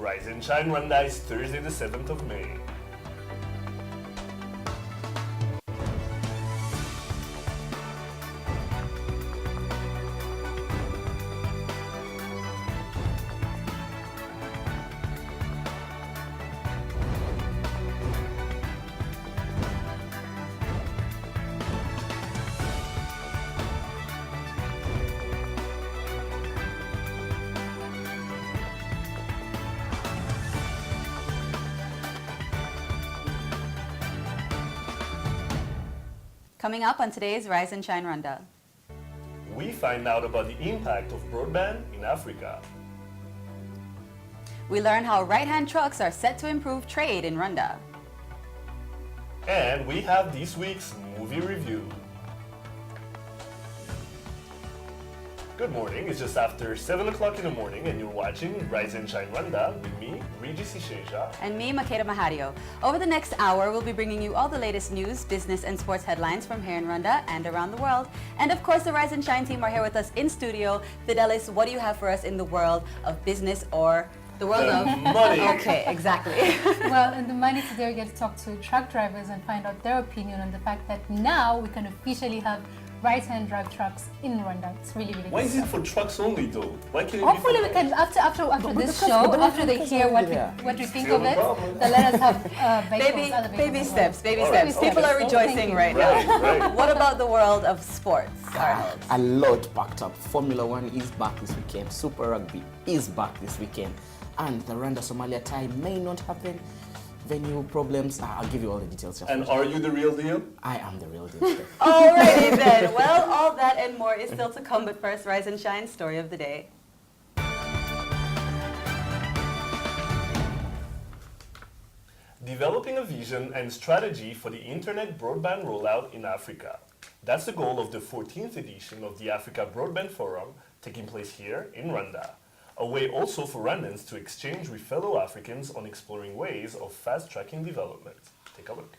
Rise and Shine Rwanda is Thursday the 7th of May. Coming up on today's Rise and Shine Rwanda. We find out about the impact of broadband in Africa. We learn how right-hand trucks are set to improve trade in Rwanda. And we have this week's movie review. Good morning, it's just after 7 o'clock in the morning and you're watching Rise and Shine Rwanda with me, Regis Isheja. And me, Makeda Mahario. Over the next hour, we'll be bringing you all the latest news, business, and sports headlines from here in Rwanda and around the world. And of course, the Rise and Shine team are here with us in studio. Fidelis, what do you have for us in the world of business or the world of money? Okay, exactly. Well, in the money today, we get to talk to truck drivers and find out their opinion on the fact that now we can officially have right-hand drive trucks in Rwanda. It's really, really Why good is it stuff. for trucks only though? Why can't it Hopefully be we for can, after this show, after they hear what we think Still of a it, problem. then let us have vehicles, other vehicles Baby as steps, well. baby All steps. right, People are okay. rejoicing right Right, now. right. What about the world of sports, Arnold? A lot backed up. Formula One is back this weekend. Super Rugby is back this weekend. And the Rwanda-Somalia tie may not happen. Venue problems. I'll give you all the details. Just And are you the real deal? I am the real deal. Alrighty then. Well, all that and more is still to come, but first, Rise and Shine story of the day. Developing a vision and strategy for the internet broadband rollout in Africa. That's the goal of the 14th edition of the Africa Broadband Forum taking place here in Rwanda. A way also for Rwandans to exchange with fellow Africans on exploring ways of fast-tracking development. Take a look.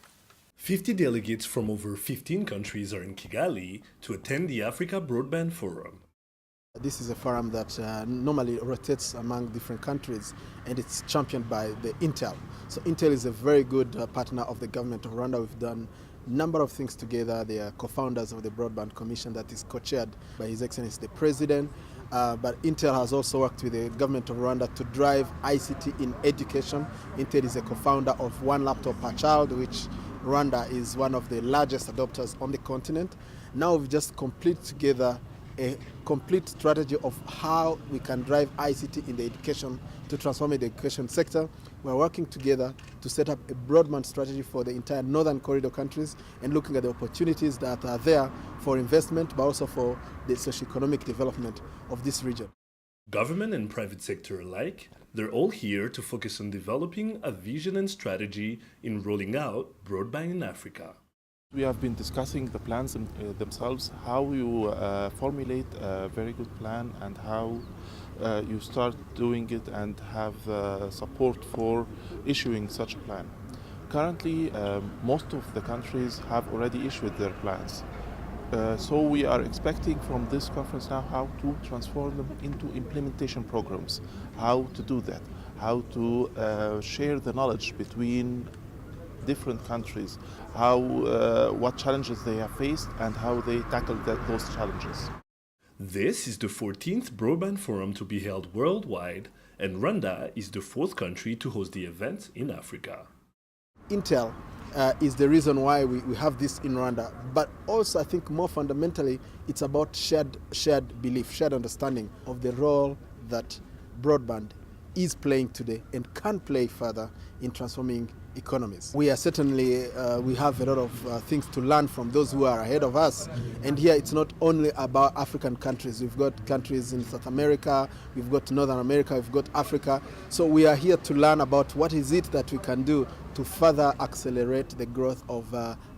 50 delegates from over 15 countries are in Kigali to attend the Africa Broadband Forum. This is a forum that normally rotates among different countries, and it's championed by the Intel. So Intel is a very good partner of the government of Rwanda. We've done a number of things together. They are co-founders of the Broadband Commission that is co-chaired by His Excellency the President. But Intel has also worked with the government of Rwanda to drive ICT in education. Intel is a co-founder of One Laptop Per Child, which Rwanda is one of the largest adopters on the continent. Now we've just completed together a complete strategy of how we can drive ICT in the education to transform the education sector. We're working together to set up a broadband strategy for the entire Northern Corridor countries and looking at the opportunities that are there for investment, but also for the socioeconomic development of this region. Government and private sector alike, they're all here to focus on developing a vision and strategy in rolling out broadband in Africa. We have been discussing the plans themselves, how you formulate a very good plan and how you start doing it and have support for issuing such a plan. Currently, most of the countries have already issued their plans. So we are expecting from this conference now how to transform them into implementation programs, how to do that, how to share the knowledge between different countries, how what challenges they have faced and how they tackle those challenges. This is the 14th Broadband Forum to be held worldwide, and Rwanda is the 4th country to host the event in Africa. Intel is the reason why we have this in Rwanda, but also I think more fundamentally it's about shared belief, shared understanding of the role that broadband is playing today and can play further in transforming economies. We are certainly, we have a lot of things to learn from those who are ahead of us. And here it's not only about African countries. We've got countries in South America, we've got Northern America, we've got Africa. So we are here to learn about what is it that we can do to further accelerate the growth of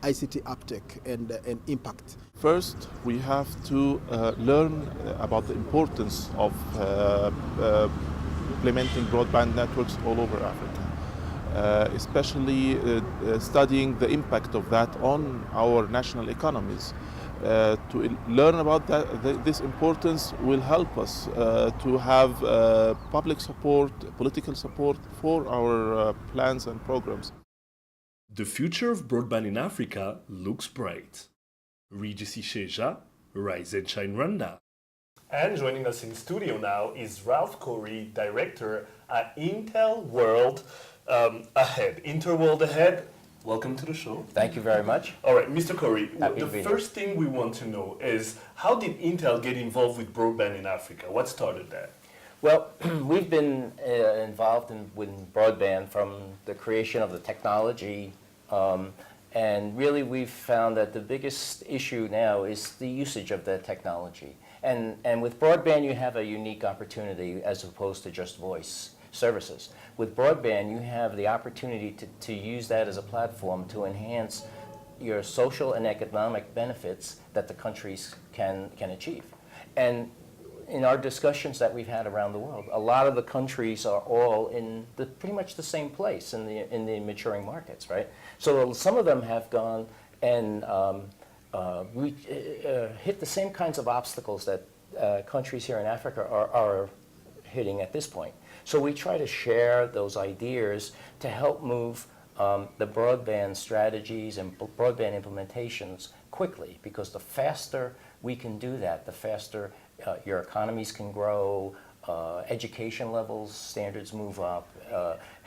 ICT uptake and impact. First, we have to learn about the importance of implementing broadband networks all over Africa, especially studying the impact of that on our national economies. learn about this importance will help us to have public support, political support for our plans and programs. The future of broadband in Africa looks bright. Regis Isheja, Rise and Shine Rwanda. And joining us in studio now is Ralph Corey, Director at Intel World Ahead. Interworld Ahead, welcome to the show. Thank you very much. All right, Mr. Corey, Happy the to be first thing we want to know is how did Intel get involved with broadband in Africa? What started that? Well, we've been involved with broadband from the creation of the technology, and really we've found that the biggest issue now is the usage of the technology. And with broadband, you have a unique opportunity as opposed to just voice services. With broadband, you have the opportunity to use that as a platform to enhance your social and economic benefits that the countries can achieve. And in our discussions that we've had around the world, a lot of the countries are all in pretty much the same place in the maturing markets, right? So some of them have gone and hit the same kinds of obstacles that countries here in Africa are hitting at this point. So we try to share those ideas to help move the broadband strategies and broadband implementations quickly, because the faster we can do that, the faster your economies can grow, education levels, standards move up,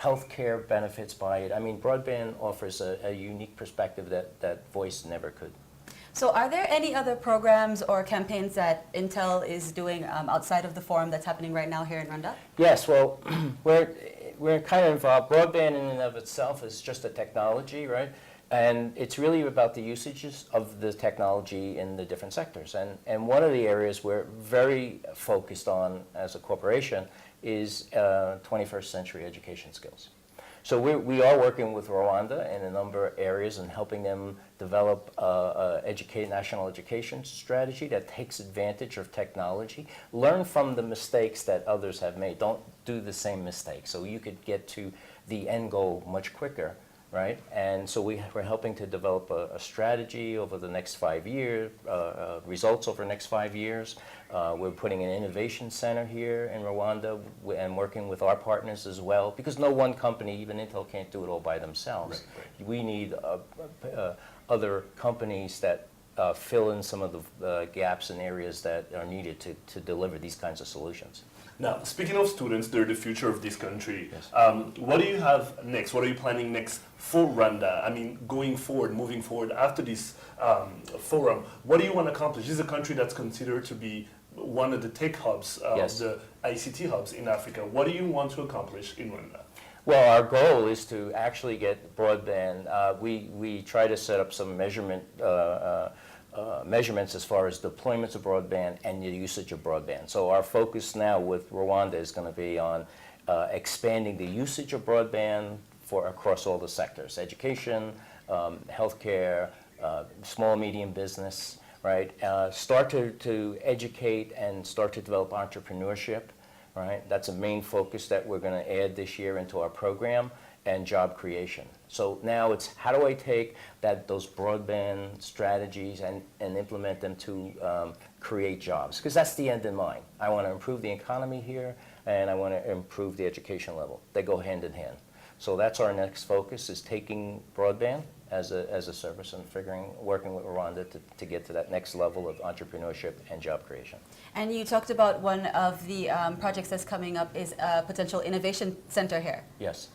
healthcare benefits by it. I mean, broadband offers a unique perspective that voice never could. So are there any other programs or campaigns that Intel is doing outside of the forum that's happening right now here in Rwanda? Yes, well, we're kind of involved. Broadband in and of itself is just a technology, right? And it's really about the usages of the technology in the different sectors. And one of the areas we're very focused on as a corporation is 21st century education skills. So we are working with Rwanda in a number of areas and helping them develop a national education strategy that takes advantage of technology. Learn from the mistakes that others have made. Don't do the same mistakes, so you could get to the end goal much quicker, right? And so we're helping to develop a strategy over the next 5 years, results over the next 5 years. We're putting an innovation center here in Rwanda and working with our partners as well, because no one company, even Intel, can't do it all by themselves. Right. We need other companies that fill in some of the gaps and areas that are needed to deliver these kinds of solutions. Now, speaking of students, they're the future of this country. Yes. What do you have next? What are you planning next for Rwanda? I mean, going forward, moving forward after this forum, what do you want to accomplish? This is a country that's considered to be one of the tech hubs, Yes. the ICT hubs in Africa. What do you want to accomplish in Rwanda? Well, our goal is to actually get broadband. We try to set up some measurements as far as deployments of broadband and the usage of broadband. So our focus now with Rwanda is going to be on expanding the usage of broadband across all the sectors: education, healthcare, small medium business, right? Start to educate and start to develop entrepreneurship, right? That's a main focus that we're going to add this year into our program, and job creation. So now it's how do I take those broadband strategies and implement them to create jobs? Because that's the end in mind. I want to improve the economy here, and I want to improve the education level. They go hand in hand. So that's our next focus, is taking broadband as a service and working with Rwanda to get to that next level of entrepreneurship and job creation. And you talked about one of the projects that's coming up is a potential innovation center here. Yes.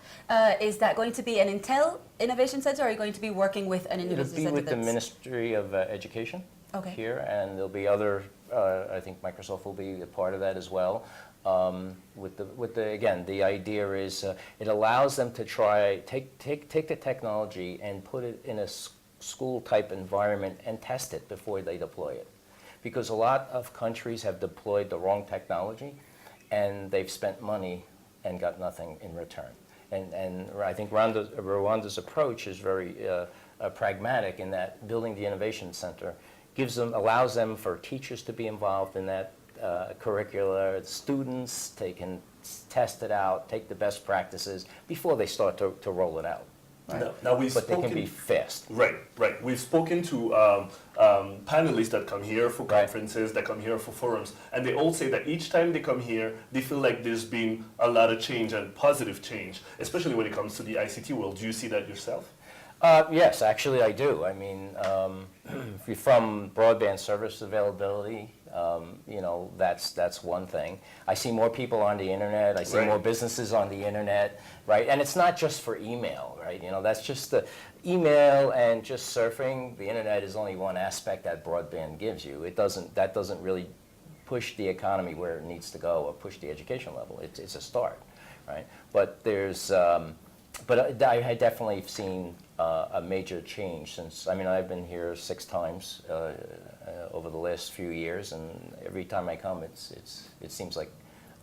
Is that going to be an Intel innovation center, or are you going to be working with an innovation It'll be center? with the Ministry of Education here, and there'll be other, I think Microsoft will be a part of that as well. Again, the idea is it allows them to take the technology and put it in a school type environment and test it before they deploy it, because a lot of countries have deployed the wrong technology and they've spent money and got nothing in return. And I think Rwanda's approach is very pragmatic in that building the innovation center allows them for teachers to be involved in that curricula, students, they can test it out, take the best practices before they start to roll it out. Now we've but they spoken, can be fast. Right, right. We've spoken to panelists that come here for conferences, that come here for forums, and they all say that each time they come here, they feel like there's been a lot of change and positive change, especially when it comes to the ICT world. Do you see that yourself? Yes, actually I do. I mean, from broadband service availability, you know, that's one thing. I see more people on the internet. I see Right. more businesses on the internet, right? And it's not just for email, right? You know, that's just the email and just surfing. The internet is only one aspect that broadband gives you. That doesn't really push the economy where it needs to go or push the education level. It's a start, right? But there's but I had definitely seen a major change since, I mean, I've been here 6 times over the last few years, and every time I come, it seems like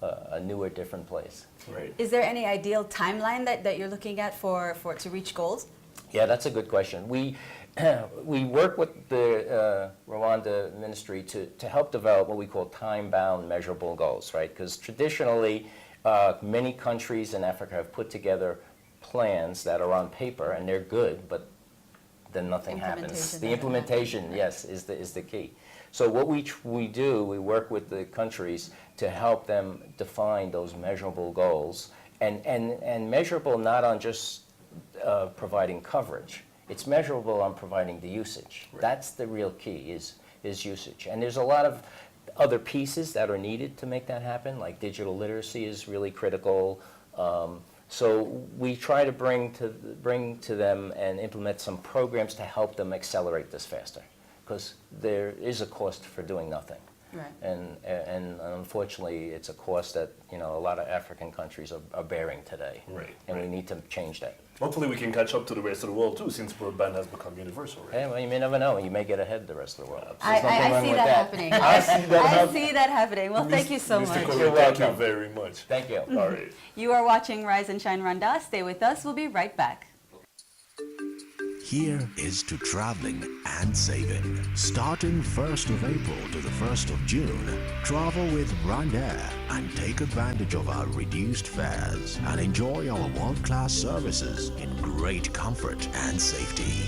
a newer, different place. Right. Is there any ideal timeline that you're looking at for to reach goals? Yeah, that's a good question. We work with the Rwanda ministry to help develop what we call time-bound measurable goals, right? Because traditionally, many countries in Africa have put together plans that are on paper, and they're good, but then nothing happens. The implementation, yes, is the key. So what we do, we work with the countries to help them define those measurable goals, and measurable not on just providing coverage. It's measurable on providing the usage. Right. That's the real key, is usage. And there's a lot of other pieces that are needed to make that happen, like digital literacy is really critical. So we try to bring to them and implement some programs to help them accelerate this faster, because there is a cost for doing nothing. Right. And unfortunately, it's a cost that, you know, a lot of African countries are bearing today. Right, And right. we need to change that. Hopefully we can catch up to the rest of the world too, since broadband has become universal, right? Hey, well, you may never know. You may get ahead of the rest of the world. I see that happening. I see that happening. Well, thank you so Mr. much. Corey, You're thank you welcome. very much. Thank you. All right. You are watching Rise and Shine Rwanda. Stay with us. We'll be right back. Here is to traveling and saving. Starting 1st of April to the 1st of June, travel with Rwanda and take advantage of our reduced fares and enjoy our world-class services in great comfort and safety.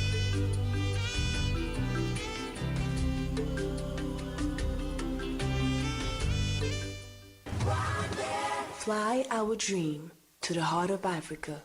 Fly our dream to the heart of Africa.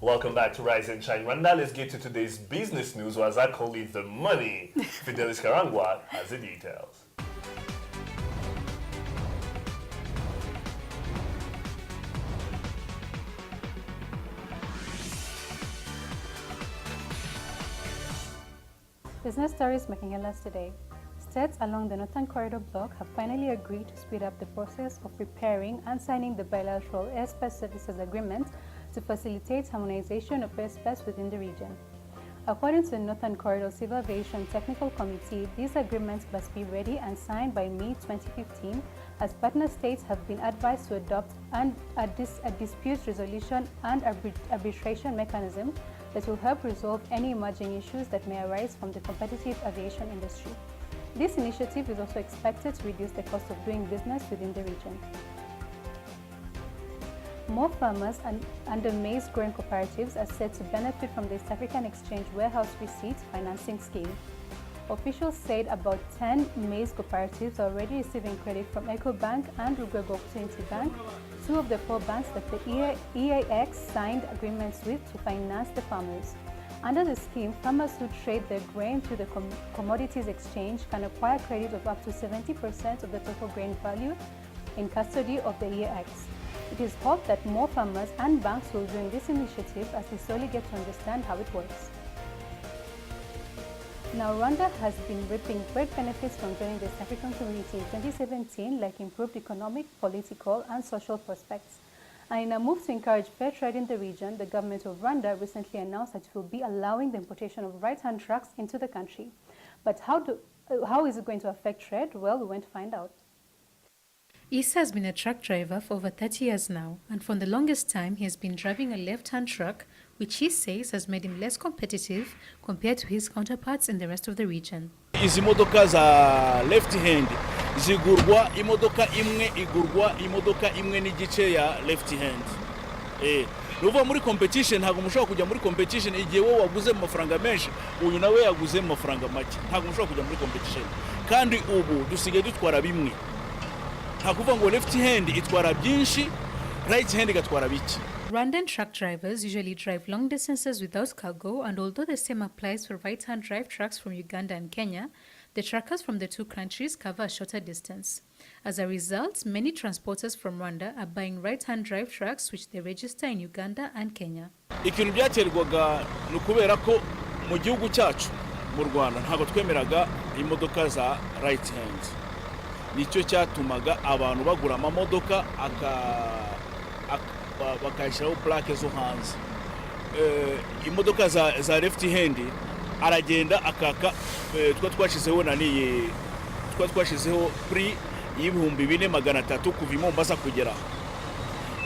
Welcome back to Rise and Shine Rwanda. Let's get to today's business news, or as I call it, the money. Fidelis Karangwa has the details. Business stories making headlines today. states along the Northern Corridor bloc have finally agreed to speed up the process of preparing and signing the bilateral airspace services agreement to facilitate harmonization of airspace within the region. According to the Northern Corridor Civil Aviation Technical Committee, these agreements must be ready and signed by May 2015, as partner states have been advised to adopt a dispute resolution and arbitration mechanism that will help resolve any emerging issues that may arise from the competitive aviation industry. This initiative is also expected to reduce the cost of doing business within the region. More farmers under maize growing cooperatives are said to benefit from the East African Exchange Warehouse Receipts financing scheme. Officials said about 10 maize cooperatives are already receiving credit from EcoBank and Rwanda Opportunity Bank, two of the 4 banks that the EAX signed agreements with to finance the farmers. Under the scheme, farmers who trade their grain through the commodities exchange can acquire credit of up to 70% of the total grain value in custody of the EAX. It is hoped that more farmers and banks will join this initiative as they slowly get to understand how it works. Now, Rwanda has been reaping great benefits from joining the East African community in 2017, like improved economic, political, and social prospects. And in a move to encourage fair trade in the region, the government of Rwanda recently announced that it will be allowing the importation of right-hand trucks into the country. But how is it going to affect trade? Well, we went to find out. Issa has been a truck driver for over 30 years now, and for the longest time he has been driving a left-hand truck, which he says has made him less competitive compared to his counterparts in the rest of the region. Izi modoka za left hand zigurwa imodoka imwe n'igice ya left hand. Nuva muri competition ntago mushobora kujya muri competition igihe wowe waguze mu mafaranga menshi uyu nawe yaguze mu mafaranga make. Ntago mushobora kujya muri competition. Kandi ubu dusigaye dutwara bimwe. Hakuva ngo left hand itwara byinshi, right hand igatwara biki. Rwandan truck drivers usually drive long distances without cargo, and although the same applies for right-hand drive trucks from Uganda and Kenya, the truckers from the two countries cover a shorter distance. As a result, many transporters from Rwanda are buying right-hand drive trucks which they register in Uganda and Kenya. Ikintu byaterwaga nukubera ko mu gihugu cyacu mu Rwanda ntago twemeraga imodoka za right hand. Nicyo cyatumaga abantu bagura amamodoka bakayishyiraho plaque zo hanze. Imodoka za left hand aragenda akaka twashizeho prix y'ibihumbi 4,300 kuva Mombasa kugera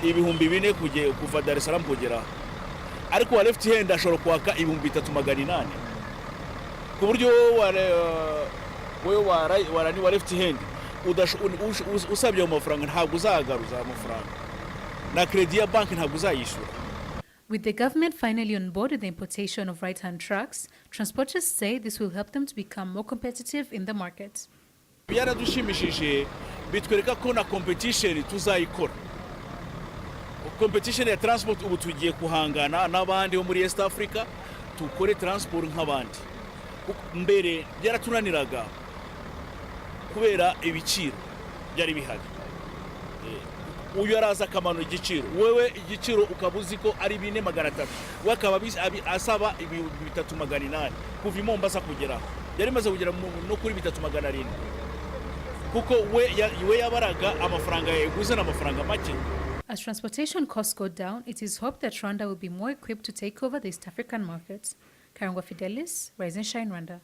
ibihumbi 4 kuva Dar es Salaam kugera, ariko wa left hand ashobora kwaka ibihumbi 3,800 ku buryo warani wa left hand usabye amafaranga ntabwo uzagaruza amafaranga na credit ya bank ntabwo uzayishyura. With the government finally on board with the importation of right-hand trucks, transporters say this will help them to become more competitive in the market. Byaradushimishije bitwereka ko na competition tuzayikora. Competition ya transport ubu tugiye kuhangana n'abandi bo muri East Africa tukore transport nk'abandi. Mbere byaratunaniraga kubera ibiciro byari bihari. Uyu araza kamano igiciro, wewe igiciro ukabuzi ko ari 4,300, wakaba asaba 3,800 kuva Mombasa kugera. Yari maze kugera no kuri 3,700 kuko we yabaraga amafaranga yeguze n'amafaranga make. As transportation costs go down, it is hoped that Rwanda will be more equipped to take over the East African markets. Karangwa Fidelis, Rise and Shine Rwanda.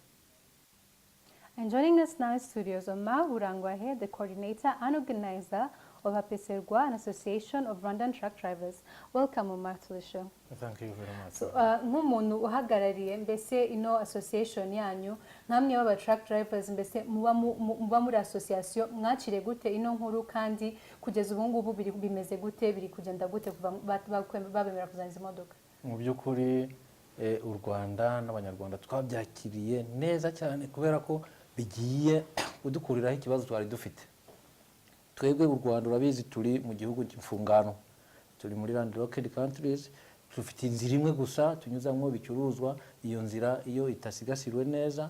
And joining us now in studios, Omar Urangwahe, the coordinator and organizer of APESERGWA, an association of Rwandan truck drivers. Welcome, Omar, to the show. Thank you very much. So, nk'umuntu uhagarariye mbese ino association yanyu nkamwe b'aba truck drivers mbese muba muri association mwakire gute ino nkuru kandi kugeza ubu ngubu bimeze gute biri kugenda gute kuva babemera kuzana imodoka? Mu by'ukuri u Rwanda n'abanyarwanda twabyakiriye neza cyane kubera ko bigiye kudukuriraho ikibazo twari dufite. Twebwe u Rwanda urabizi turi mu gihugu cy'imfungano, turi muri landlocked countries, tufite inzira imwe gusa tunyuzamwo bicuruzwa, iyo nzira iyo itasigasirwe neza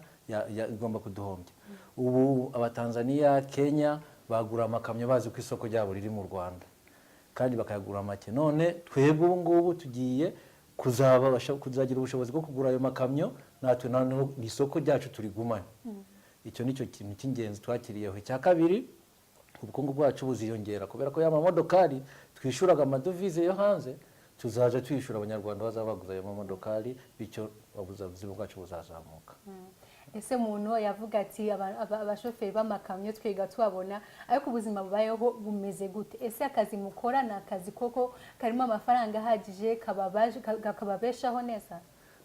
igomba kuduhombya. Ubu abatanzania, Kenya bagura amakamyo bazi ko isoko ryabo riri mu Rwanda kandi bakayagura make. None twebwe ubu ngubu tugiye kuzagira ubushobozi bwo kugura ayo makamyo natwe isoko ryacu turigumane. icyo nicyo kintu cy'ingenzi twakiriyeho. Icya kabiri, ubukungu bwacu buziyongera kubera ko y'amamodokari twishuraga amadovize yo hanze, tuzaje twishura abanyarwanda bazaba baguze ayo mamodokari, bityo ubuzima bwacu buzazamuka. Ese umuntu yavuga ati abashoferi b'amakamyo twiga tubabona, ariko ubuzima bubayeho bumeze gute? Ese akazi mukora ni akazi koko karimo amafaranga ahagije kababeshaho neza?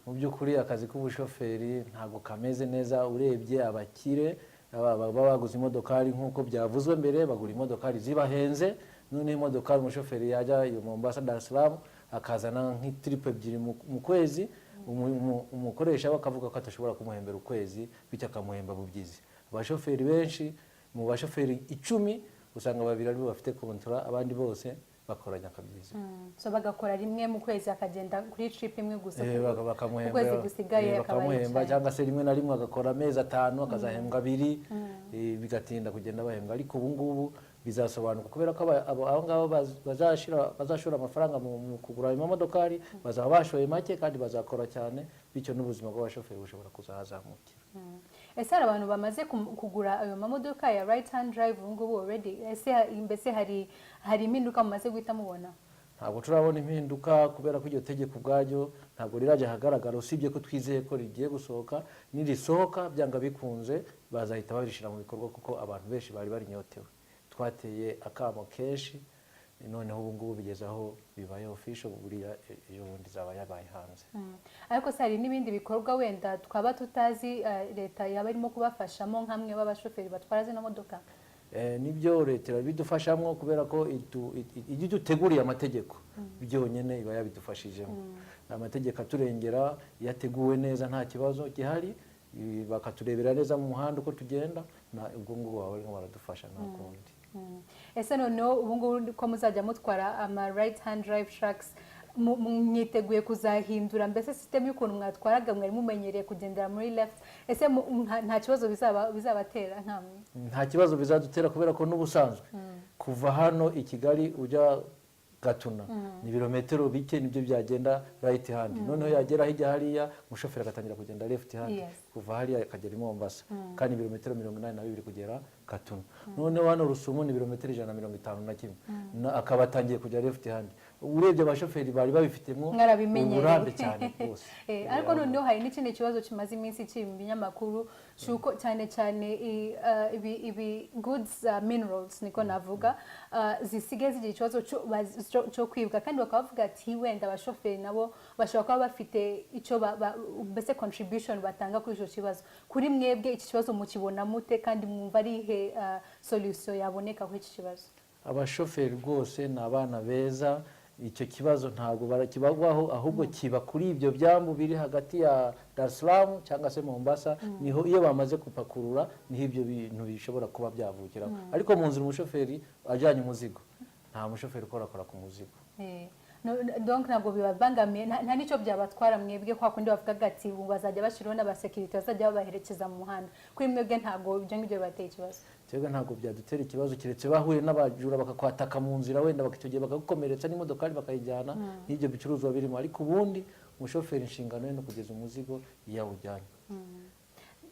Mu by'ukuri akazi k'ubushoferi ntabwo kameze neza. Urebye abakire baba baguze imodokari nk'uko byavuzwe mbere, bagura imodokari zibahenze, none imodokari umushoferi yajya iyo Mombasa Dar es Salaam akazana nk'itiripe ebyiri mu kwezi, umukoresha bakavuga ko atashobora kumuhembera ukwezi, bityo akamuhemba bubyizi. Abashoferi benshi, mu bashoferi 10 usanga 2 ari bo bafite kontra, abandi bose bakoranya kabyizi. So bagakora rimwe mu kwezi akagenda kuri trip imwe gusa, bakamuhemba ukwezi gusigaye bakamuhemba, cyangwa se rimwe na rimwe agakora amezi 5 akazahembwa 2, bigatinda kugenda bahembwa. Ariko ubu ngubu bizasobanuka kubera ko abo ngabo bazashora amafaranga mu kugura ayo mamodokari, bazaba bashoye make kandi bazakora cyane, bityo n'ubuzima bw'abashoferi bushobora kuzahazamukira. Ese hari abantu bamaze kugura ayo mamodoka ya right hand drive ubu ngubu already? Ese mbese hari impinduka mumaze guhita mubona? Ntabwo turabona impinduka kubera ko iryo tegeko ubwaryo ntabwo riraje hagaragara, usibye ko twizeye ko rigiye gusohoka. Nirisohoka byanga bikunze bazahita babishira mu bikorwa kuko abantu benshi bari barinyotewe. Twateye akamo kenshi, noneho ubu ngubu bigeze aho bibaye official, buriya iyo bundi zaba yabaye hanze. Ariko se hari n'ibindi bikorwa wenda twaba tutazi leta yaba irimo kubafashamo nk'amwe b'abashoferi batwara zino modoka? Nibyo leta bidufashamo kubera ko iyo duteguriye amategeko byonyine iba yabidufashijemo. Amategeko aturengera, yateguwe neza nta kibazo gihari, bakaturebera neza mu muhanda uko tugenda, ubwo ngubu baba barimo baradufasha nta kundi. Ese noneho ubu ngubu ko muzajya mutwara ama right hand drive trucks, mwiteguye kuzahindura mbese system y'ukuntu mwatwaraga mwari mumenyereye kugendera muri left? Ese nta kibazo bizabatera nkamwe? Nta kibazo bizadutera kubera ko n'ubusanzwe kuva hano i Kigali ujya Gatuna ni birometero bike nibyo byagenda right hand, noneho yagera hirya hariya umushoferi agatangira kugenda left hand, kuva hariya akagera i Mombasa kandi ibirometero 82 kugera Gatuna. Noneho hano Rusumo ni ibirometero 151 akaba atangiye kujya left hand. Urebye abashoferi bari babifitemo uburambe cyane rwose. Ariko noneho hari n'ikindi kibazo kimaze iminsi kiri mu binyamakuru cyuko cyane ibi goods minerals niko navuga zisigaye zigira ikibazo cyo kwibwa, kandi bakavuga ati wenda abashoferi nabo bashobora kuba bafite icyo mbese contribution batanga kuri icyo kibazo. Kuri mwebwe iki kibazo mukibona mute, kandi mwumva ari ihe solution yaboneka kuri iki kibazo? Abashoferi rwose ni abana beza, icyo kibazo ntabwo barakibagwaho, ahubwo kiba kuri ibyo byambu biri hagati ya Dar es Salaam cyangwa se Mombasa, niho iyo bamaze kupakurura niho ibyo bintu bishobora kuba byavukira. Ariko mu nzira umushoferi ajyanye umuzigo, nta mushoferi ukora ku muzigo. Donc ntabwo bibabangamiye, nta nicyo byabatwara mwebwe kwa kundi bavuga ati bazajya bashiraho n'abasekirite bazajya babaherekeza mu muhanda. Kuri mwebwe ntabwo ibyo ngibyo bateye ikibazo? Twebwe ntabwo byadutera ikibazo, kiretse bahuye n'abajura bakakwataka mu nzira, wenda bakitogeye bakagukomeretsa n'imodokari bakayijyana n'ibyo bicuruzwa birimo. Ariko ubundi umushoferi inshingano ye no kugeza umuzigo yawujyanye.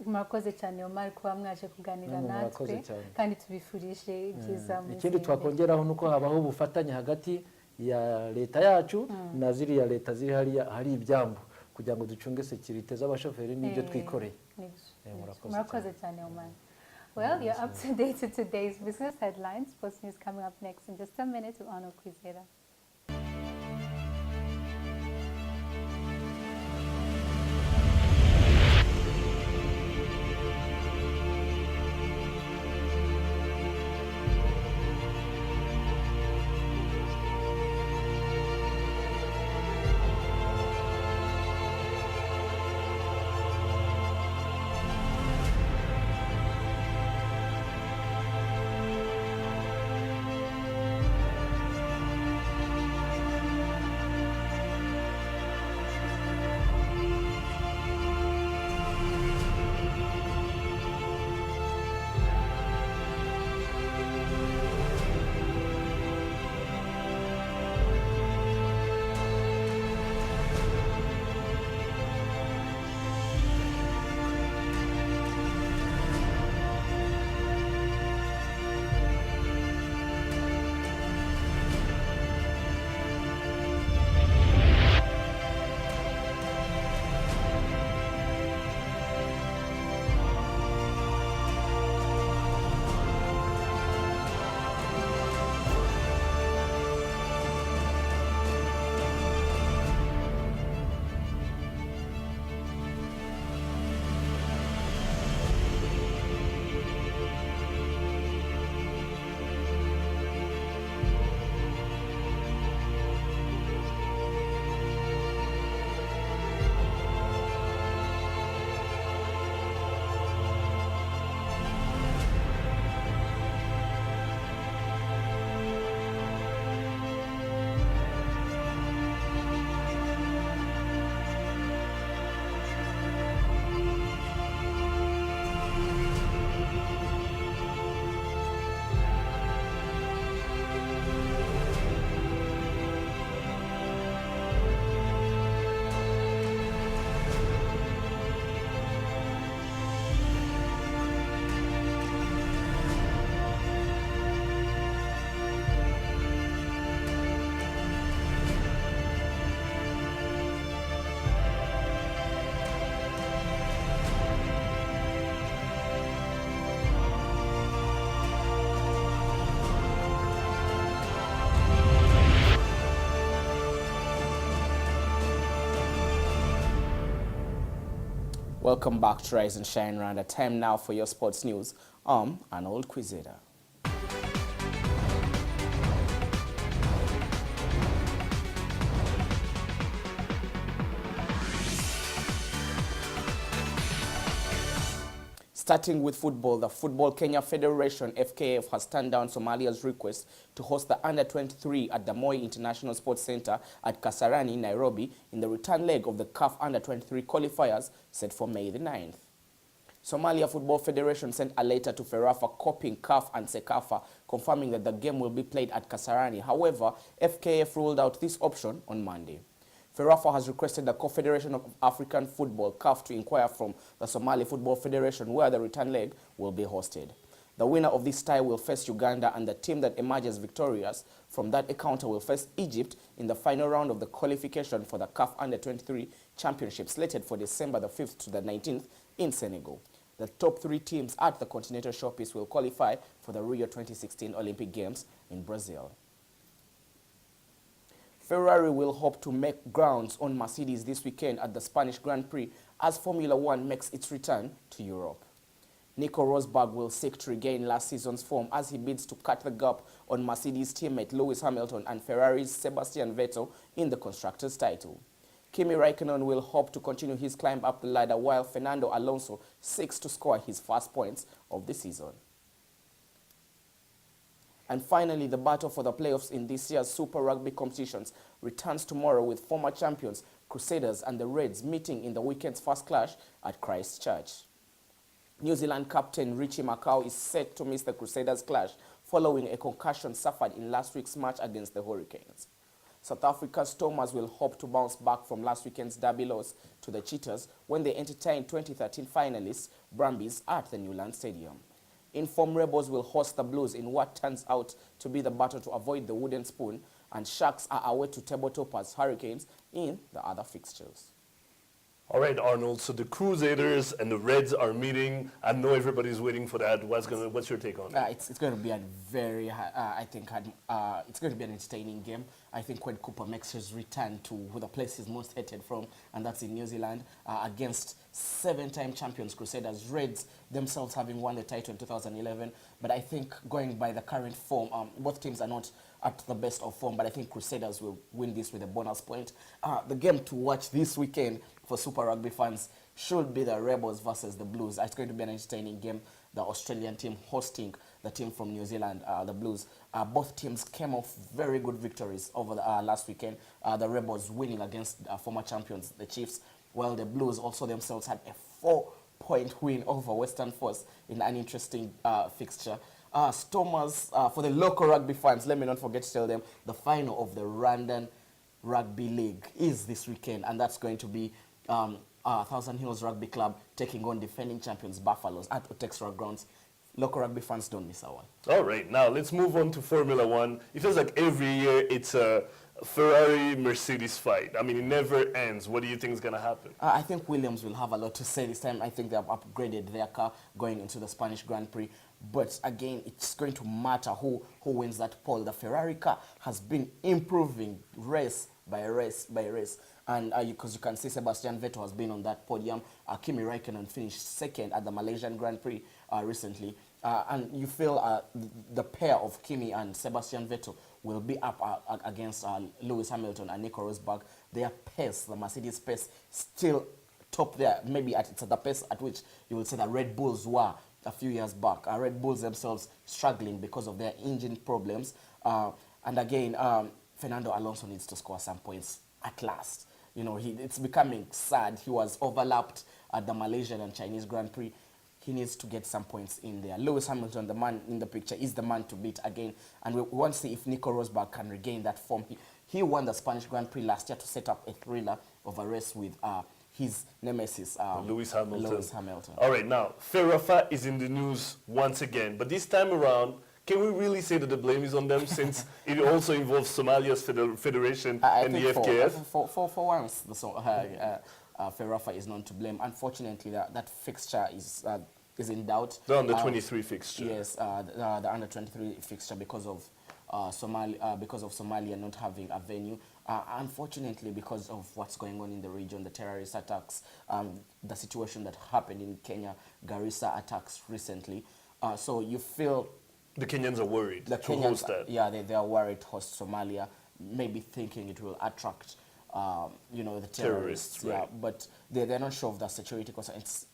Murakoze cyane Omar kuba mwaje kuganira natwe, kandi tubifurije ibyiza. Ikindi twakongeraho nuko habaho ubufatanye hagati ya leta yacu na ziriya leta ziri hariya hari ibyambu, kugira ngo ducunge security z'abashoferi n'ibyo twikoreye. Murakoze cyane Omar. Well, you're up to date with today's business headlines. Sports news coming up next in just a minute with Arnold Quizera. Welcome back to Rise and Shine Rwanda. Time now for your sports news. Arnold Quizeda. Starting with football, the Football Kenya Federation, FKF, has turned down Somalia's request to host the Under-23 at the Moi International Sports Center at Kasarani, Nairobi, in the return leg of the CAF Under-23 qualifiers set for May the 9th. Somalia Football Federation sent a letter to FERAFA copying CAF and SECAFA, confirming that the game will be played at Kasarani. However, FKF ruled out this option on Monday. FERAFA has requested the Confederation of African Football, CAF, to inquire from the Somali Football Federation where the return leg will be hosted. The winner of this tie will face Uganda, and the team that emerges victorious from that encounter will face Egypt in the final round of the qualification for the CAF Under-23 Championship, slated for December the 5th to the 19th in Senegal. The top 3 teams at the Continental Showpiece will qualify for the Rio 2016 Olympic Games in Brazil. Ferrari will hope to make grounds on Mercedes this weekend at the Spanish Grand Prix as Formula One makes its return to Europe. Nico Rosberg will seek to regain last season's form as he bids to cut the gap on Mercedes teammate Lewis Hamilton and Ferrari's Sebastian Vettel in the Constructors' title. Kimi Raikkonen will hope to continue his climb up the ladder while Fernando Alonso seeks to score his first points of the season. And finally, the battle for the playoffs in this year's Super Rugby competitions returns tomorrow with former champions Crusaders and the Reds meeting in the weekend's first clash at Christchurch. New Zealand captain Richie Macau is set to miss the Crusaders clash following a concussion suffered in last week's match against the Hurricanes. South Africa's Stormers will hope to bounce back from last weekend's derby loss to the Cheetahs when they entertain 2013 finalists Brumbies at the Newland Stadium. Informed Rebels will host the Blues in what turns out to be the battle to avoid the wooden spoon, and Sharks are away to tabletoppers Hurricanes in the other fixtures. All right, Arnold, so the Crusaders and the Reds are meeting. I know everybody's waiting for that. What's your take on it? It's going to be a very, it's going to be an entertaining game. I think when Cooper makes his return to the place he's most hated from, and that's in New Zealand, against 7-time champions Crusaders. Reds themselves having won the title in 2011, but I think going by the current form, both teams are not at the best of form, but I think Crusaders will win this with a bonus point. The game to watch this weekend for Super Rugby fans should be the Rebels versus the Blues. It's going to be an entertaining game. The Australian team hosting the team from New Zealand, the Blues. Both teams came off very good victories over the last weekend. The Rebels winning against former champions, the Chiefs, while the Blues also themselves had a 4-point win over Western Force in an interesting fixture. Stormers, for the local rugby fans, let me not forget to tell them, the final of the Rwandan Rugby League is this weekend, and that's going to be Thousand Hills Rugby Club taking on defending champions Buffaloes at Otexra Grounds. Local rugby fans, don't miss out. All right, now let's move on to Formula One. It feels like every year it's a Ferrari-Mercedes fight. I mean, it never ends. What do you think is going to happen? I think Williams will have a lot to say this time. I think they have upgraded their car going into the Spanish Grand Prix. But again, it's going to matter who wins that pole. The Ferrari car has been improving race by race by race. And because you can see Sebastian Vettel has been on that podium. Kimi Raikkonen finished second at the Malaysian Grand Prix recently. And you feel the pair of Kimi and Sebastian Vettel will be up against Lewis Hamilton and Nico Rosberg. Their pace, the Mercedes pace, still top there. Maybe it's at the pace at which you will say the Red Bulls were a few years back. Red Bulls themselves struggling because of their engine problems. And again, Fernando Alonso needs to score some points at last. You know, it's becoming sad. He was overlapped at the Malaysian and Chinese Grand Prix. He needs to get some points in there. Lewis Hamilton, the man in the picture, is the man to beat again. And we want to see if Nico Rosberg can regain that form. He won the Spanish Grand Prix last year to set up a thriller of a race with his nemesis, Lewis Hamilton. All All right, now, FERAFA is in the news once again. But this time around, can we really say that the blame is on them since it also involves Somalia's federation and the FKF? For once, FERAFA is known to blame. Unfortunately, that fixture is in doubt. The under-23 fixture. Yes, the under-23 fixture because of because of Somalia not having a venue. Unfortunately, because of what's going on in the region, the terrorist attacks, the situation that happened in Kenya, Garissa attacks recently. So you feel the Kenyans are worried the to Kenyans, host that. yeah, they are worried to host Somalia, maybe thinking it will attract, the terrorists. right. Yeah, but they're not sure of the security concerns.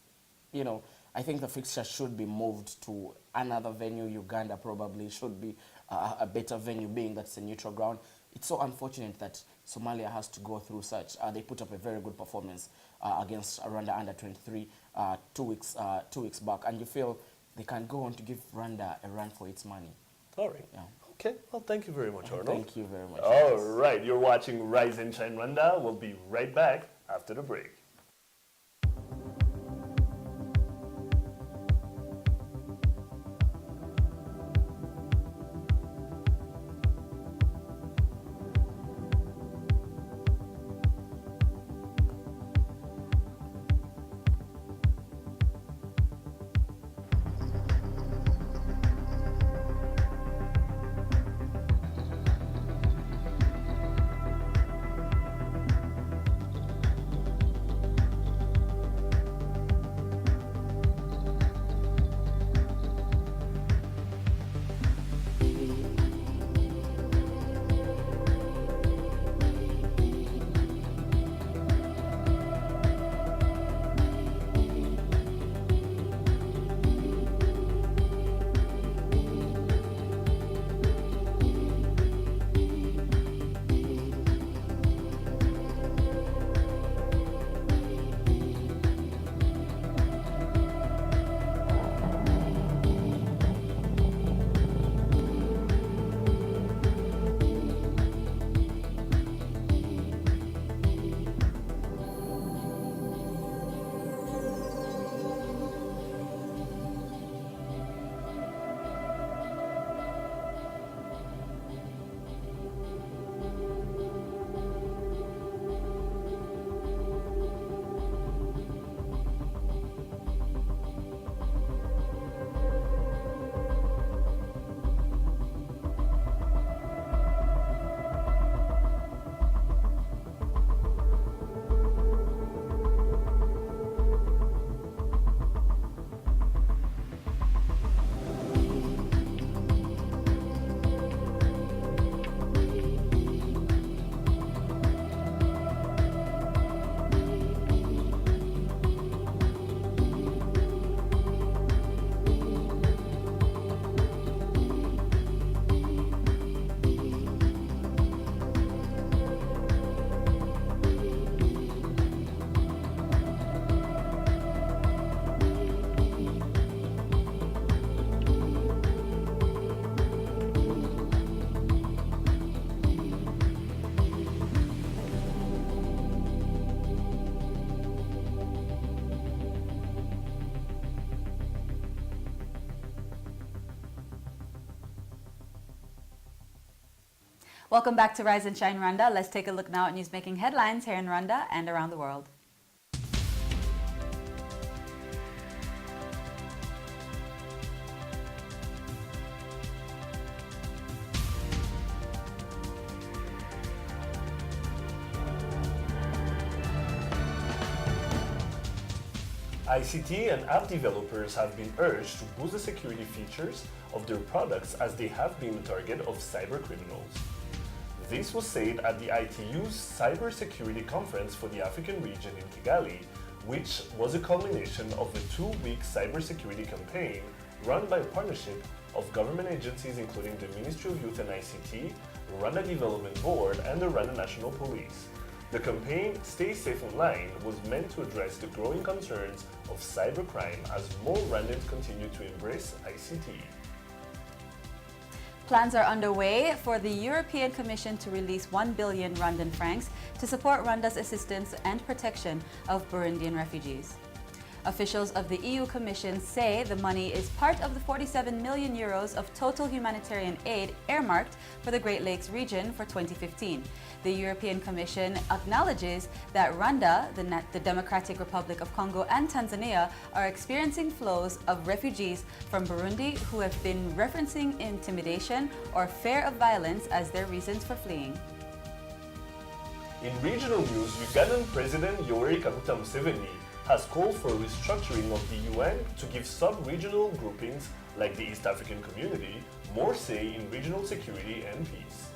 I think the fixture should be moved to another venue. Uganda probably should be a better venue, being that's a neutral ground. It's so unfortunate that Somalia has to go through such. They put up a very good performance against Rwanda under 23 2 weeks back, and you feel they can go on to give Rwanda a run for its money. All right. Yeah. Okay. Well, thank you very much, Arnold. Thank you very much. All right. You're watching Rise and Shine Rwanda. We'll be right back after the break. Welcome back to Rise and Shine Rwanda. Let's take a look now at news making headlines here in Rwanda and around the world. ICT and app developers have been urged to boost the security features of their products as they have been the target of cyber criminals. This was said at the ITU's Cybersecurity Conference for the African region in Kigali, which was a culmination of a 2-week cybersecurity campaign run by a partnership of government agencies including the Ministry of Youth and ICT, Rwanda Development Board, and the Rwanda National Police. The campaign, Stay Safe Online, was meant to address the growing concerns of cybercrime as more Rwandans continue to embrace ICT. Plans are underway for the European Commission to release 1 billion Rwandan francs to support Rwanda's assistance and protection of Burundian refugees. Officials of the EU Commission say the money is part of the 47 million euros of total humanitarian aid earmarked for the Great Lakes region for 2015. The European Commission acknowledges that Rwanda, the Democratic Republic of Congo, and Tanzania are experiencing flows of refugees from Burundi who have been referencing intimidation or fear of violence as their reasons for fleeing. In regional news, Ugandan President Yoweri Kaguta Museveni has called for a restructuring of the UN to give sub-regional groupings like the East African Community more say in regional security and peace.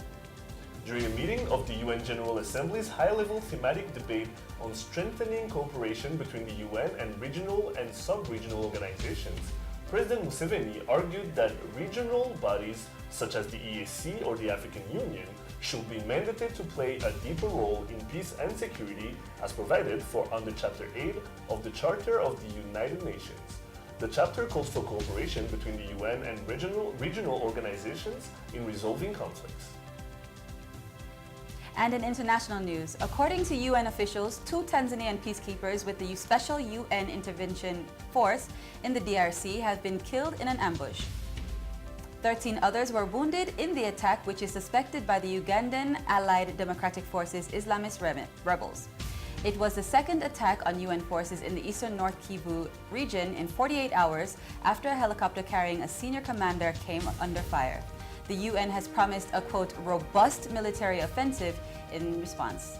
During a meeting of the UN General Assembly's high-level thematic debate on strengthening cooperation between the UN and regional and sub-regional organizations, President Museveni argued that regional bodies such as the EAC or the African Union should be mandated to play a deeper role in peace and security as provided for under Chapter 8 of the Charter of the United Nations. The chapter calls for cooperation between the UN and regional organizations in resolving conflicts. And in international news, according to UN officials, 2 Tanzanian peacekeepers with the Special UN Intervention Force in the DRC have been killed in an ambush. 13 others were wounded in the attack, which is suspected by the Ugandan Allied Democratic Forces Islamist rebels. It was the second attack on UN forces in the eastern North Kivu region in 48 hours after a helicopter carrying a senior commander came under fire. The UN has promised a, quote, robust military offensive in response.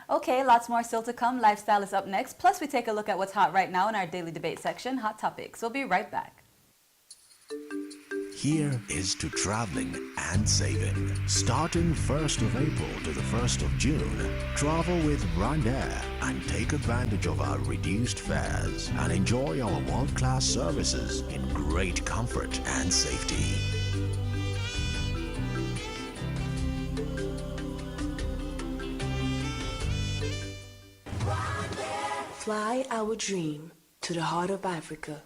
Okay, lots more still to come. Lifestyle is up next. Plus, we take a look at what's hot right now in our daily debate section, Hot Topics. We'll be right back. Here is to traveling and saving. Starting 1st of April to the 1st of June, travel with Rwanda and take advantage of our reduced fares and enjoy our world-class services in great comfort and safety. Fly our dream to the heart of Africa.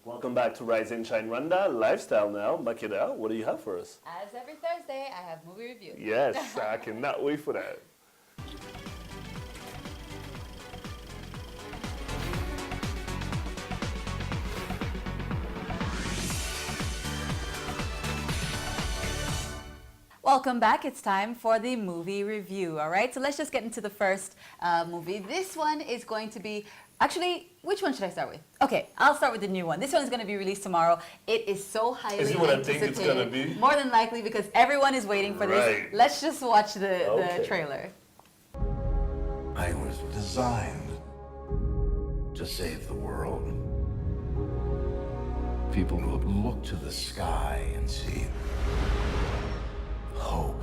Welcome back to Rise and Shine Rwanda Lifestyle now. Makeda, what do you have for us? As every Thursday, I have movie review. Yes, I cannot wait for that. Welcome back. It's time for the movie review. All right, so let's just get into the first movie. This one is going to be Actually, which one should I start with? Okay, I'll start with the new one. This one is going to be released tomorrow. It is so highly Is it what I anticipated. think it's gonna be? More than likely, because everyone is waiting for this. Right. Let's just watch the Okay. trailer. I was designed to save the world. People will look to the sky and see hope.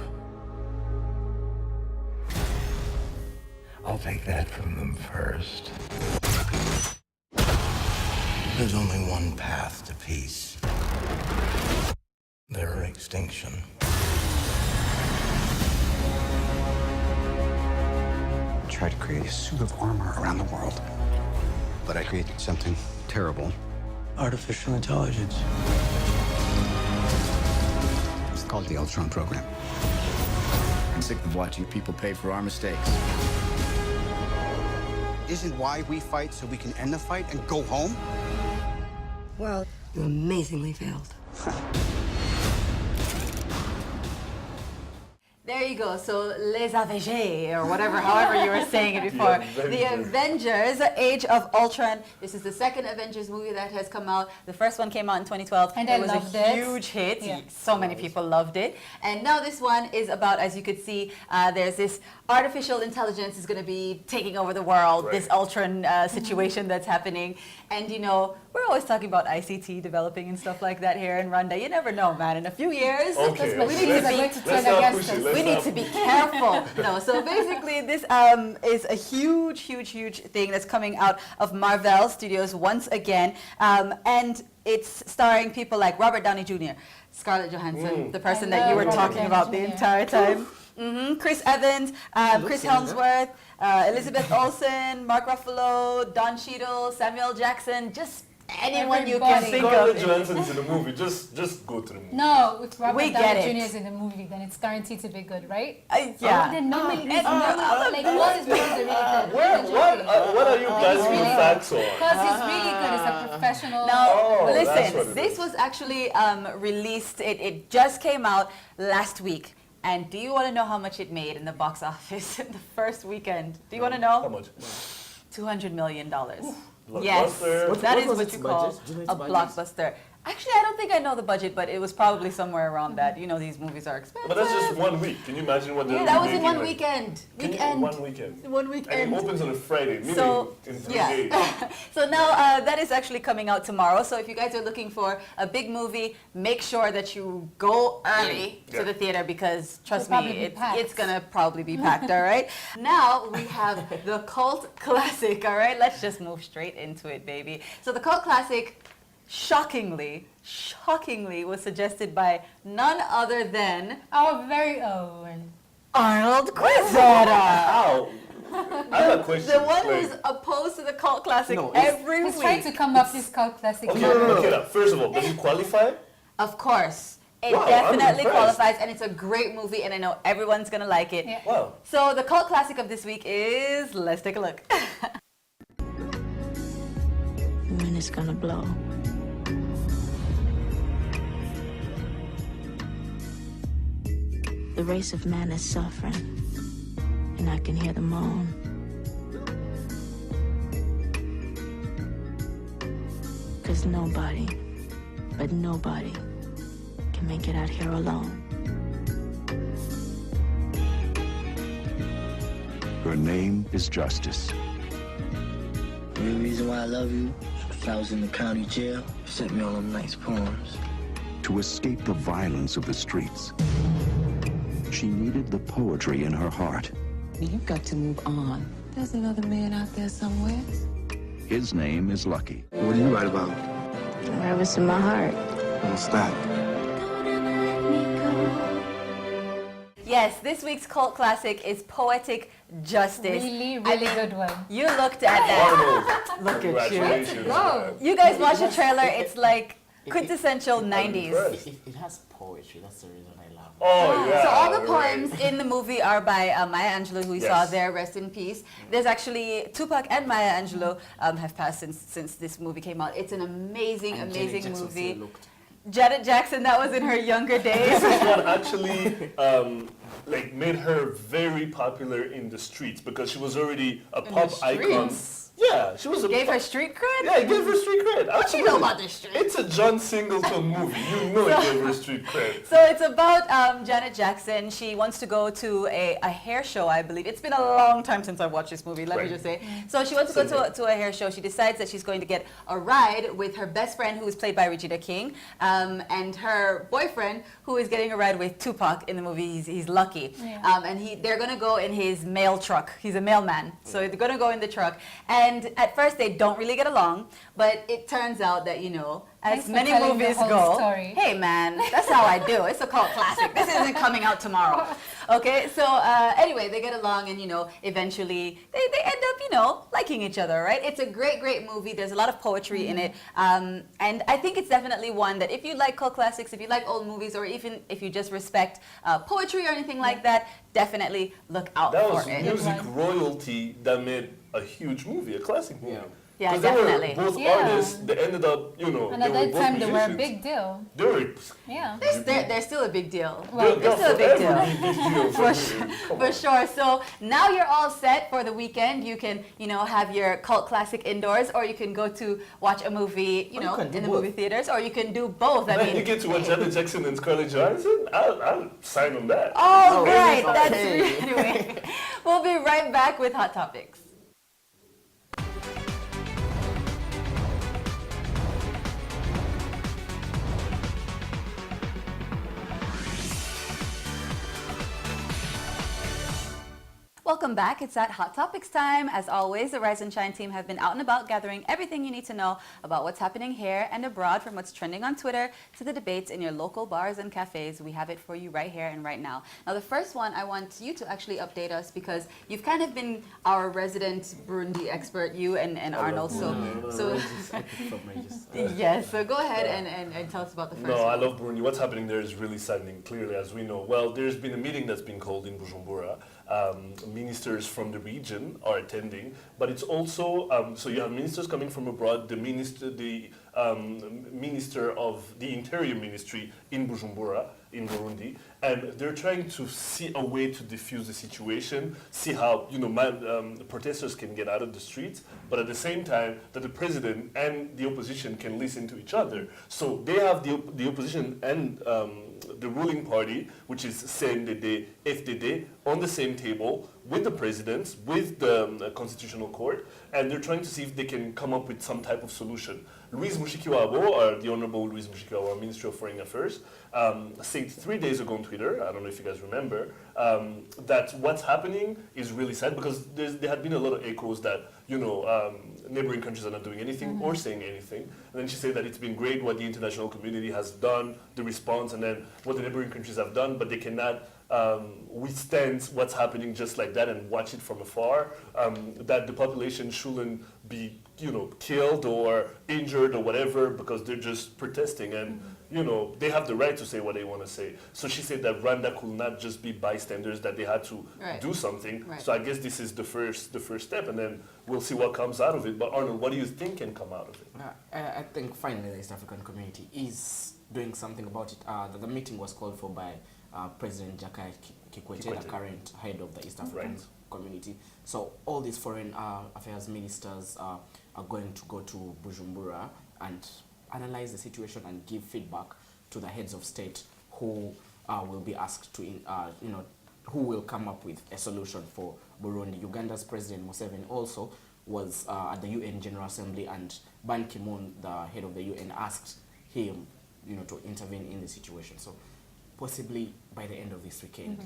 I'll take that from them first. There's only one path to peace. Their extinction. I tried to create a suit of armor around the world. But I created something terrible. Artificial intelligence. It's called the Ultron program. I'm sick of watching people pay for our mistakes. Isn't why we fight so we can end the fight and go home? Well, you amazingly failed. There you go. So Les Avengers, or whatever, however you were saying it before. The Avengers, Age of Ultron. This is the second Avengers movie that has come out. The first one came out in 2012. And it I was loved a it. huge hit. Yeah. So many people loved it. And now this one is about, as you could see, there's this artificial intelligence is going to be taking over the world. Right. This Ultron situation that's happening. And you know, we're always talking about ICT developing and stuff like that here in Rwanda. You never know, man. In a few years, Okay, we need to be let's not push it. we need to be careful. No, so basically this is a huge, huge, huge thing that's coming out of Marvel Studios once again. And it's starring people like Robert Downey Jr., Scarlett Johansson, the person that you were Robert talking Downey about the Jr. entire time. Chris Evans, Chris Helmsworth, Elizabeth Olsen, Mark Ruffalo, Don Cheadle, Samuel Jackson, just anyone you can Everybody. think Scarlett of. Johansson is in the movie. Just go to the movie. No, if Robert We get Downey it. Jr. is in the movie, then it's guaranteed to be good, right? Yeah. Then normally, like all his movies are really good. What are you guys really with facts on? Because he's really good. He's a professional. Now, Oh, that's what listen, it this is. was actually released, it just came out last week. And do you want to know how much it made in the box office in the first weekend? Do you want to know? How much? $200 million. Blockbuster. Yes, that is was what its you call budget? Do you know a its budget? blockbuster. Actually, I don't think I know the budget, but it was probably somewhere around that. You know, these movies are expensive. But that's just 1 week. Can you imagine what they're That was in making, one like- weekend. Can you- Weekend. 1 weekend. One And weekend. it opens on a Friday, meaning So, in 3 yeah. days. So now that is actually coming out tomorrow. So if you guys are looking for a big movie, make sure that you go early to Yeah. the theater because trust It'll me, probably be it's, packed. it's gonna probably be packed. All right. Now we have the cult classic. All right. Let's just move straight into it, baby. So the cult classic, shockingly, was suggested by none other than Our very own. Arnold Quezada. Ow. I have a question. The one Like- who's opposed to the cult classic No, it's- every He's week. trying to come up this cult classic. Okay, Makeda, first of all, does it qualify? Of course. It Wow, I'm definitely impressed. qualifies, and it's a great movie, and I know everyone's going to like it. Yeah. Wow. So the cult classic of this week is, let's take a look. When it's gonna blow. The race of man is suffering, and I can hear the moan. Cause nobody, but nobody, can make it out here alone. Her name is Justice. The only reason why I love you is because I was in the county jail. You sent me all them nice poems. To escape the violence of the streets, she needed the poetry in her heart. You've got to move on. There's another man out there somewhere. His name is Lucky. What do you write about? Whatever's in my heart. What's that? Yes, this week's cult classic is Poetic Justice. Really, I really mean, good one. You looked at that. Arnold. Look at you. Congratulations. Go. You guys watch the trailer, it's like quintessential I'm 90s. impressed. It has poetry. That's the reason I love it. Oh, yeah. So all the right. poems in the movie are by Maya Angelou, who we Yes. saw there, rest in peace. There's actually Tupac and Maya Angelou have passed since this movie came out. It's an amazing, And amazing Janet Jackson movie. still looked. Janet Jackson, that was in her younger days. This is what actually like made her very popular in the streets because she was already a pop icon. Yeah, she was a... Gave her street cred? Yeah, it gave her street cred. What you know about the street? It's a John Singleton movie. You know it gave her street cred. So it's about Janet Jackson. She wants to go to a hair show, I believe. It's been a long time since I've watched this movie, let me just say. So she wants to go to a hair show. She decides that she's going to get a ride with her best friend, who is played by Regina King, and her boyfriend, who is getting a ride with Tupac in the movie. He's Lucky. Yeah. And they're going to go in his mail truck. He's a mailman. So they're going to go in the truck. And at first, they don't really get along. But it turns out that, you know, as Thanks for many telling the movies whole go, story. hey, man, that's how I do. It's a cult classic. This isn't coming out tomorrow. Okay, so anyway, they get along and, you know, eventually they end up, you know, liking each other, right? It's a great, great movie. There's a lot of poetry in it. And I think it's definitely one that if you like cult classics, if you like old movies, or even if you just respect poetry or anything like that, definitely look out That for was it. music royalty that made a huge movie, a classic movie. Yeah, 'Cause definitely. They were both Yeah. artists. They ended up, you know, And they at were that both time, they were a musicians. big deal. They were. Yeah. They're still a big deal. Well, They're still a big deal. Forever be big deal For for sure. me. Come For on. sure. So now you're all set for the weekend. You can, you know, have your cult classic indoors, or you can go to watch a movie, you Or you know, can do in the both. movie theaters, or you can do both. I Man, mean, you get to watch Janet Jackson and Scarlett Johansson. I'll sign on that. all Oh, right. okay. That's anyway. We'll be right back with Hot Topics. Welcome back. It's at Hot Topics time. As always, the Rise and Shine team have been out and about gathering everything you need to know about what's happening here and abroad, from what's trending on Twitter to the debates in your local bars and cafes. We have it for you right here and right now. Now, the first one, I want you to actually update us because you've kind of been our resident Burundi expert, you and Arnold. So yes, so go ahead and tell us about the first No, one. I love Burundi. What's happening there is really saddening, clearly, as we know. Well, there's been a meeting that's been called in Bujumbura. Ministers from the region are attending, but it's also, so you have ministers coming from abroad, the minister of the Interior Ministry in Bujumbura, in Burundi, and they're trying to see a way to diffuse the situation, see how, you know, the protesters can get out of the streets, but at the same time that the president and the opposition can listen to each other. So they have the opposition and the ruling party, which is CNDD, FDD, on the same table with the president, with the Constitutional Court, and they're trying to see if they can come up with some type of solution. Louise Mushikiwabo, the Honorable Louise Mushikiwabo, Minister of Foreign Affairs, said 3 days ago on Twitter, I don't know if you guys remember, that what's happening is really sad because there had been a lot of echoes that, you know, neighboring countries are not doing anything or saying anything. And then she said that it's been great what the international community has done, the response, and then what the neighboring countries have done, but they cannot withstand what's happening just like that and watch it from afar. That the population shouldn't be, you know, killed or injured or whatever because they're just protesting, and you know, they have the right to say what they want to say. So she said that Rwanda could not just be bystanders, that they had to do something. So I guess this is the first step, and then we'll see what comes out of it. But Arnold, what do you think can come out of it? I think finally the East African community is doing something about it. The meeting was called for by President Jakaya Kikwete, the current head of the East African community. So all these foreign affairs ministers are going to go to Bujumbura and analyze the situation and give feedback to the heads of state who will be asked to, you know, who will come up with a solution for Burundi. Uganda's President Museveni also was at the UN General Assembly, and Ban Ki-moon, the head of the UN, asked him, you know, to intervene in the situation. So possibly by the end of this weekend,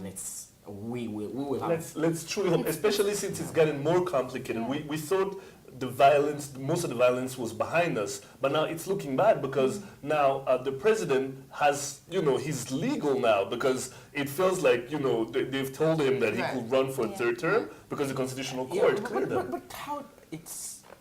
we will have. Let's truly hope, especially since it's gotten more complicated. We thought the violence, most of the violence was behind us, but now it's looking bad because now the president has, you know, he's legal now because it feels like, you know, they've told him that he could run for a third term because the Constitutional Court cleared him. But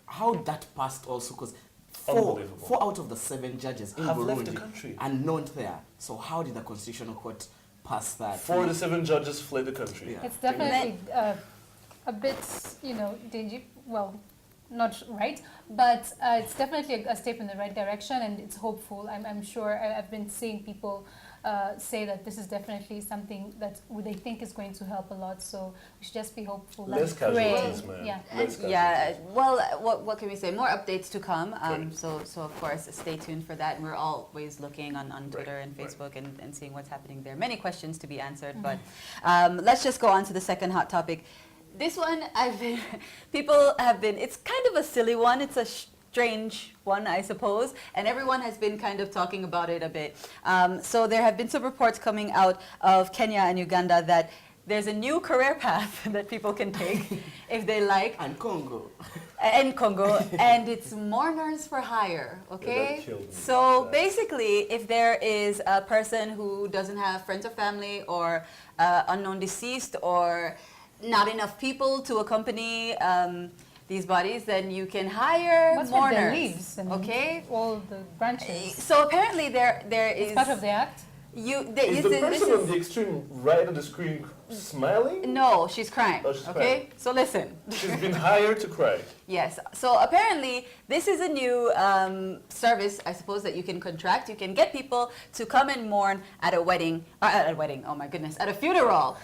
how that passed also, because four out of the 7 judges in have Burundi left the country are not there. So how did the Constitutional Court pass that? 4 of the 7 judges fled the country. It's definitely a bit, you know, not right, but it's definitely a step in the right direction, and it's hopeful. I'm sure I've been seeing people say that this is definitely something that they think is going to help a lot. So we should just be hopeful. Less casualties, man. Yeah. Yeah. Well, what can we say? More updates to come. So of course, stay tuned for that. And we're always looking on Twitter and Facebook and seeing what's happening there. Many questions to be answered, but let's just go on to the second hot topic. This one, people have been, it's kind of a silly one. It's a strange one, I suppose, and everyone has been kind of talking about it a bit. So there have been some reports coming out of Kenya and Uganda that there's a new career path that people can take if they like. And Congo. And Congo, and it's mourners for hire, okay? So basically, if there is a person who doesn't have friends or family or unknown deceased or not enough people to accompany these bodies, then you can hire What's mourners. with the leaves and okay, all the branches? So apparently there is. It's part of the act. Is the person on the extreme right of the screen smiling? No, she's crying. Oh, she's okay, crying. so listen. She's been hired to cry. Yes. So apparently, this is a new service, I suppose, that you can contract. You can get people to come and mourn at a wedding. Oh my goodness! At a funeral.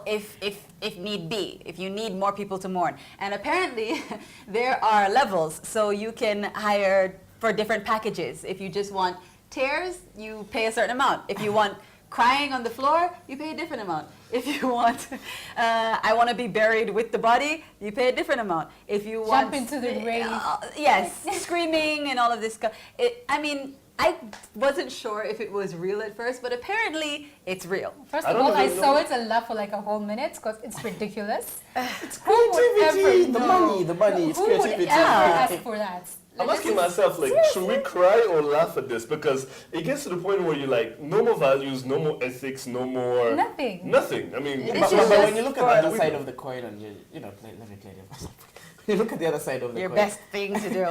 If need be. If you need more people to mourn. And apparently, there are levels. So you can hire for different packages. If you just want tears, you pay a certain amount. If you want crying on the floor, you pay a different amount. If you want, I want to be buried with the body, you pay a different amount. If you want... Jump into the grave. Yes, screaming and all of this stuff. I mean, I wasn't sure if it was real at first, but apparently it's real. First of all, I saw it and laughed for like a whole minute because it's ridiculous. It's creativity, the money, it's who creativity. would ever ask for that? I'm asking myself, like, should we cry or laugh at this? Because it gets to the point where you're like, no more values, no more ethics, no more... Nothing. Nothing. I mean... But when you look at the other side of the coin and let me play them. You look at the other side of the coin. Your best thing to do.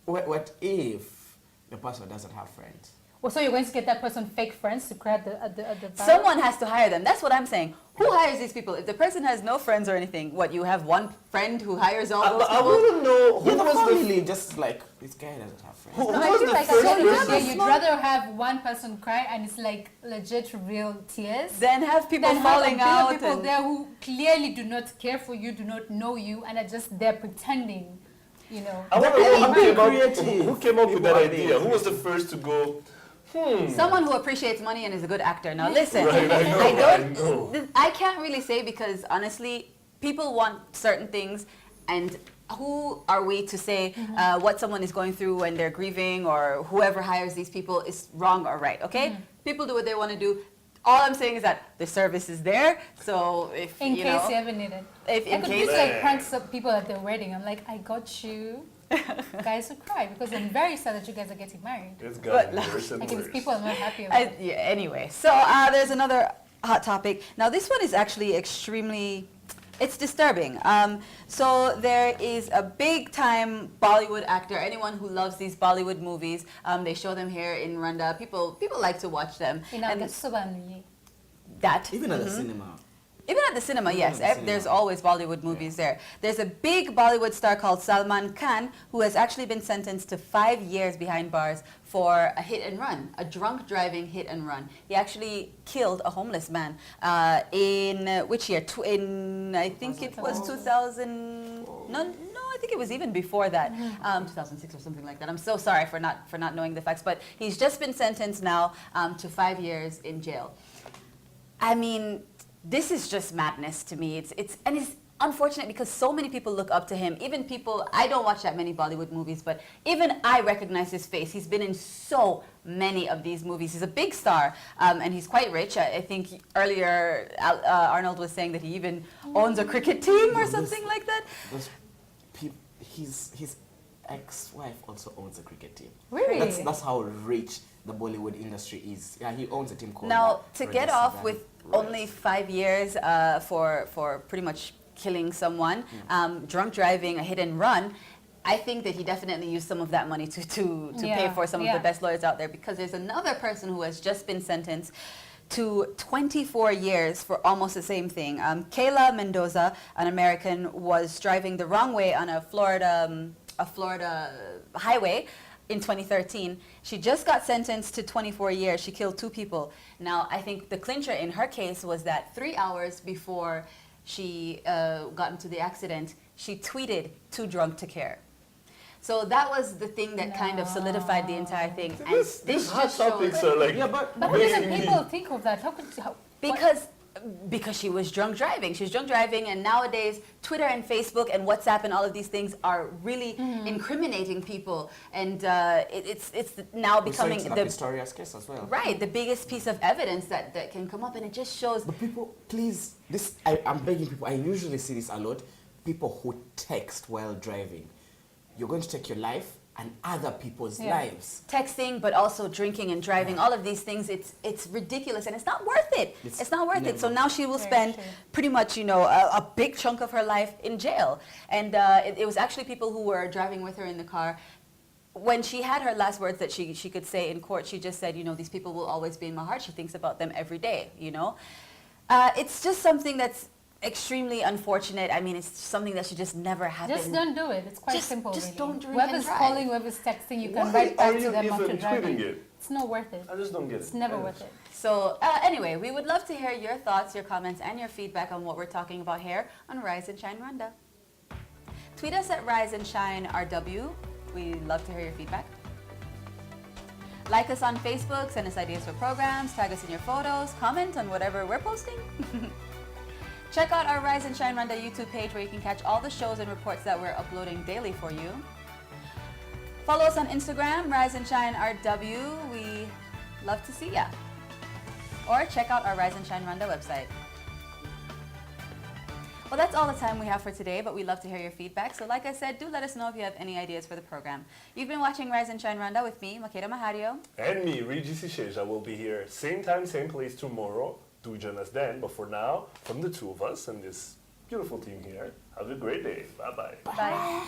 What if the person doesn't have friends? Well, so you're going to get that person fake friends to cry at the bar? Someone has to hire them. That's what I'm saying. Who hires these people? If the person has no friends or anything, what, you have one friend who hires all those people? I want to know who was family, just like, this guy doesn't have friends. Who No, I was feel the like first at the end of the person? day, you'd rather have one person cry and it's like legit real tears Then have people than falling have out. people and- there who clearly do not care for you, do not know you, and are just there pretending, you know. I want to know creative. who came up with that People are idea. Who was the first to go, Someone who appreciates money and is a good actor. Now listen, Right, I know. I can't really say because honestly, people want certain things, and who are we to say what someone is going through when they're grieving, or whoever hires these people is wrong or right, okay? People do what they want to do. All I'm saying is that the service is there, so if In you case know, you ever need it. if I in could case use like pranks of people at their wedding. I'm like, I got you. Guys who cry because I'm very sad that you guys are getting married. it's gotten worse and Like if worse. people are not happy about it. Yeah, anyway, so there's another hot topic. Now this one is actually extremely, it's disturbing. So there is a big time Bollywood actor, anyone who loves these Bollywood movies, they show them here in Rwanda. People like to watch them. Inagasobanuye. That. Even at the cinema. Even at the cinema, yes. at the There's cinema. always Bollywood movies there. There's a big Bollywood star called Salman Khan who has actually been sentenced to 5 years behind bars for a hit and run, a drunk driving hit and run. He actually killed a homeless man in which year? I think it was 2000. No, I think it was even before that, 2006 or something like that. I'm so sorry for not knowing the facts, but he's just been sentenced now to 5 years in jail. I mean, this is just madness to me. It's unfortunate because so many people look up to him. Even people, I don't watch that many Bollywood movies, but even I recognize his face. He's been in so many of these movies. He's a big star, and he's quite rich. I think earlier Arnold was saying that he even owns a cricket team or something like that. His ex-wife also owns a cricket team. Really? That's how rich the Bollywood industry is. Yeah, he owns a team called... Now, to get Rajasthan off with Royals. only 5 years for pretty much killing someone, drunk driving, a hit and run, I think that he definitely used some of that money to pay for some of the best lawyers out there, because there's another person who has just been sentenced to 24 years for almost the same thing. Kayla Mendoza, an American, was driving the wrong way on a Florida highway in 2013. She just got sentenced to 24 years. She killed 2 people. Now, I think the clincher in her case was that 3 hours before she got into the accident, she tweeted, "Too drunk to care." So that was the thing that kind of solidified the entire thing. And this hot just shows, topics are like But how do people think of that? How could because she was drunk driving. She was drunk driving, and nowadays Twitter and Facebook and WhatsApp and all of these things are really incriminating people, and it's now becoming the Pistorius case as well. Right, the biggest piece of evidence that can come up, and it just shows. But people, please, I'm begging people. I usually see this a lot. People who text while driving. You're going to take your life and other people's lives. Texting, but also drinking and driving, all of these things, it's ridiculous, and it's not worth it. It's not worth it. So now she will spend pretty much, a big chunk of her life in jail. And it was actually people who were driving with her in the car. When she had her last words that she could say in court, she just said, these people will always be in my heart. She thinks about them every day, It's just something that's extremely unfortunate. I mean, it's something that should just never happen. Just don't do it. It's quite simple. Just really. don't drink Whoever's and drive. calling, whoever's texting, you can Why write back are to you them even after driving. tweeting it? It's not worth it. I just don't get it. It's never worth it. So anyway, we would love to hear your thoughts, your comments, and your feedback on what we're talking about here on Rise and Shine Rwanda. Tweet us at Rise and Shine RW. We love to hear your feedback. Like us on Facebook, send us ideas for programs, tag us in your photos, comment on whatever we're posting. Check out our Rise and Shine Rwanda YouTube page where you can catch all the shows and reports that we're uploading daily for you. Follow us on Instagram, Rise and Shine RW. We love to see ya. Or check out our Rise and Shine Rwanda website. Well, that's all the time we have for today, but we love to hear your feedback. So like I said, do let us know if you have any ideas for the program. You've been watching Rise and Shine Rwanda with me, Makeda Mahario. And me, Regis Isheja, will be here same time, same place tomorrow. Do join us then. But for now, from the 2 of us and this beautiful team here, have a great day. Bye-bye. Bye.